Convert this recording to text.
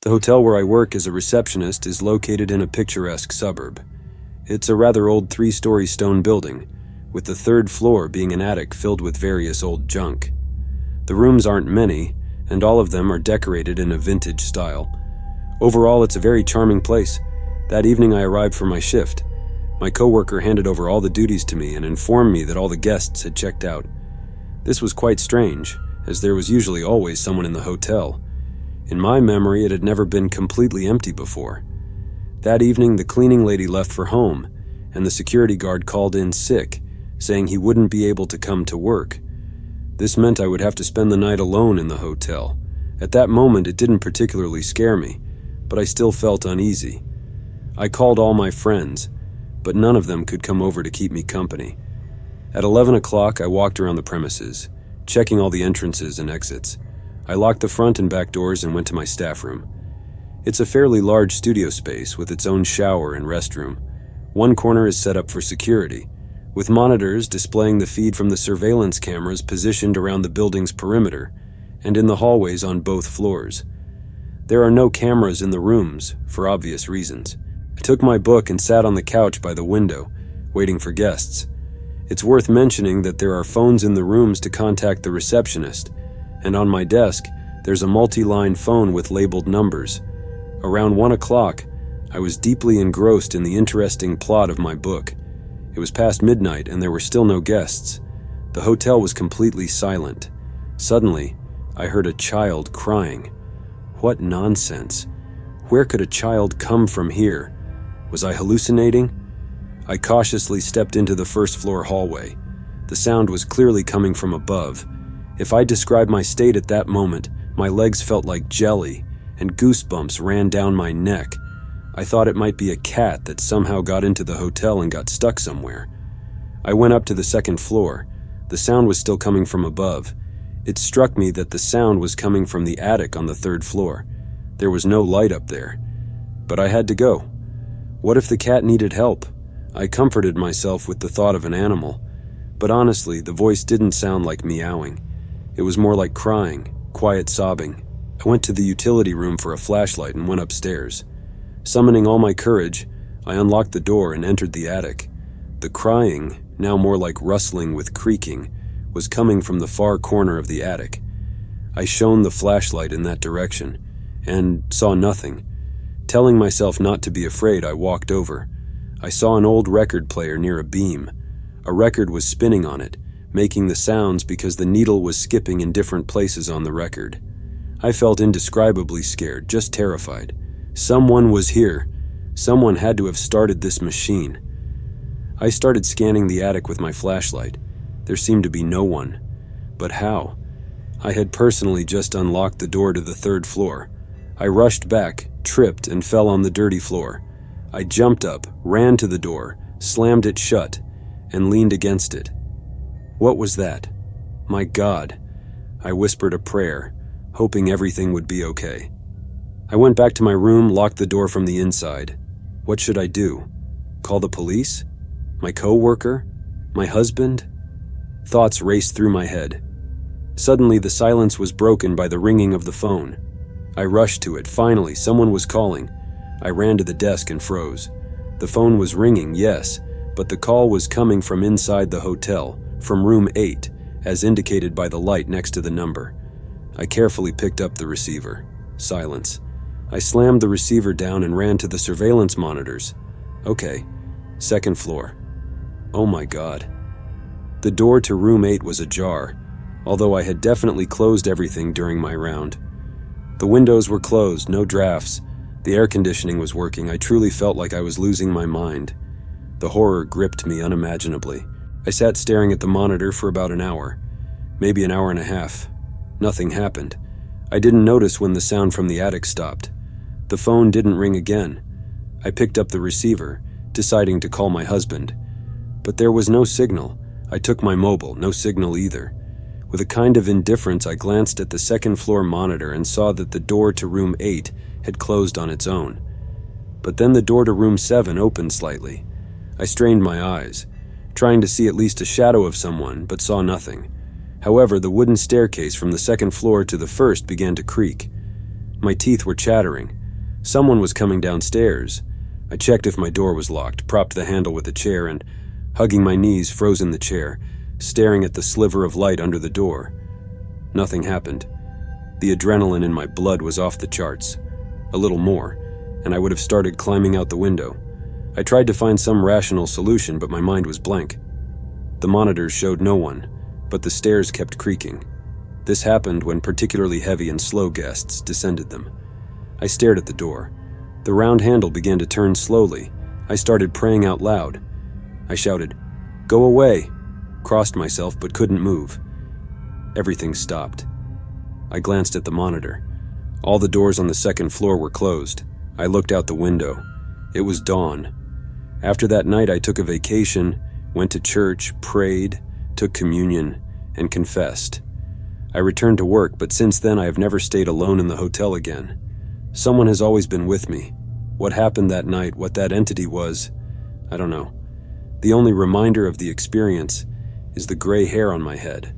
The hotel where I work as a receptionist is located in a picturesque suburb. It's a rather old 3-story stone building, with the third floor being an attic filled with various old junk. The rooms aren't many, and all of them are decorated in a vintage style. Overall, it's a very charming place. That evening I arrived for my shift. My coworker handed over all the duties to me and informed me that all the guests had checked out. This was quite strange, as there was usually always someone in the hotel. In my memory, it had never been completely empty before. That evening, the cleaning lady left for home, and the security guard called in sick, saying he wouldn't be able to come to work. This meant I would have to spend the night alone in the hotel. At that moment, it didn't particularly scare me, but I still felt uneasy. I called all my friends, but none of them could come over to keep me company. At 11 o'clock, I walked around the premises, checking all the entrances and exits. I locked the front and back doors and went to my staff room. It's a fairly large studio space with its own shower and restroom. One corner is set up for security, with monitors displaying the feed from the surveillance cameras positioned around the building's perimeter and in the hallways on both floors. There are no cameras in the rooms, for obvious reasons. I took my book and sat on the couch by the window, waiting for guests. It's worth mentioning that there are phones in the rooms to contact the receptionist, and on my desk, there's a multi-line phone with labeled numbers. Around 1 o'clock, I was deeply engrossed in the interesting plot of my book. It was past midnight and there were still no guests. The hotel was completely silent. Suddenly, I heard a child crying. What nonsense. Where could a child come from here? Was I hallucinating? I cautiously stepped into the first-floor hallway. The sound was clearly coming from above. If I describe my state at that moment, my legs felt like jelly, and goosebumps ran down my neck. I thought it might be a cat that somehow got into the hotel and got stuck somewhere. I went up to the second floor. The sound was still coming from above. It struck me that the sound was coming from the attic on the third floor. There was no light up there. But I had to go. What if the cat needed help? I comforted myself with the thought of an animal. But honestly, the voice didn't sound like meowing. It was more like crying, quiet sobbing. I went to the utility room for a flashlight and went upstairs. Summoning all my courage, I unlocked the door and entered the attic. The crying, now more like rustling with creaking, was coming from the far corner of the attic. I shone the flashlight in that direction, and saw nothing. Telling myself not to be afraid, I walked over. I saw an old record player near a beam. A record was spinning on it, making the sounds because the needle was skipping in different places on the record. I felt indescribably scared, just terrified. Someone was here. Someone had to have started this machine. I started scanning the attic with my flashlight. There seemed to be no one. But how? I had personally just unlocked the door to the third floor. I rushed back, tripped, and fell on the dirty floor. I jumped up, ran to the door, slammed it shut, and leaned against it. What was that? My God. I whispered a prayer, hoping everything would be okay. I went back to my room, locked the door from the inside. What should I do? Call the police? My coworker? My husband? Thoughts raced through my head. Suddenly, the silence was broken by the ringing of the phone. I rushed to it. Finally, someone was calling. I ran to the desk and froze. The phone was ringing, yes, but the call was coming from inside the hotel, from room 8, as indicated by the light next to the number. I carefully picked up the receiver. Silence. I slammed the receiver down and ran to the surveillance monitors. Okay, second floor. Oh my God. The door to room 8 was ajar, although I had definitely closed everything during my round. The windows were closed, no drafts. The air conditioning was working. I truly felt like I was losing my mind. The horror gripped me unimaginably. I sat staring at the monitor for about an hour, maybe an hour and a half. Nothing happened. I didn't notice when the sound from the attic stopped. The phone didn't ring again. I picked up the receiver, deciding to call my husband. But there was no signal. I took my mobile, no signal either. With a kind of indifference, I glanced at the second floor monitor and saw that the door to room 8 had closed on its own. But then the door to room 7 opened slightly. I strained my eyes, trying to see at least a shadow of someone, but saw nothing. However, the wooden staircase from the second floor to the first began to creak. My teeth were chattering. Someone was coming downstairs. I checked if my door was locked, propped the handle with a chair, and, hugging my knees, froze in the chair, staring at the sliver of light under the door. Nothing happened. The adrenaline in my blood was off the charts. A little more, and I would have started climbing out the window. I tried to find some rational solution, but my mind was blank. The monitors showed no one, but the stairs kept creaking. This happened when particularly heavy and slow guests descended them. I stared at the door. The round handle began to turn slowly. I started praying out loud. I shouted, "Go away!" crossed myself but couldn't move. Everything stopped. I glanced at the monitor. All the doors on the second floor were closed. I looked out the window. It was dawn. After that night, I took a vacation, went to church, prayed, took communion, and confessed. I returned to work, but since then I have never stayed alone in the hotel again. Someone has always been with me. What happened that night, what that entity was, I don't know. The only reminder of the experience is the gray hair on my head.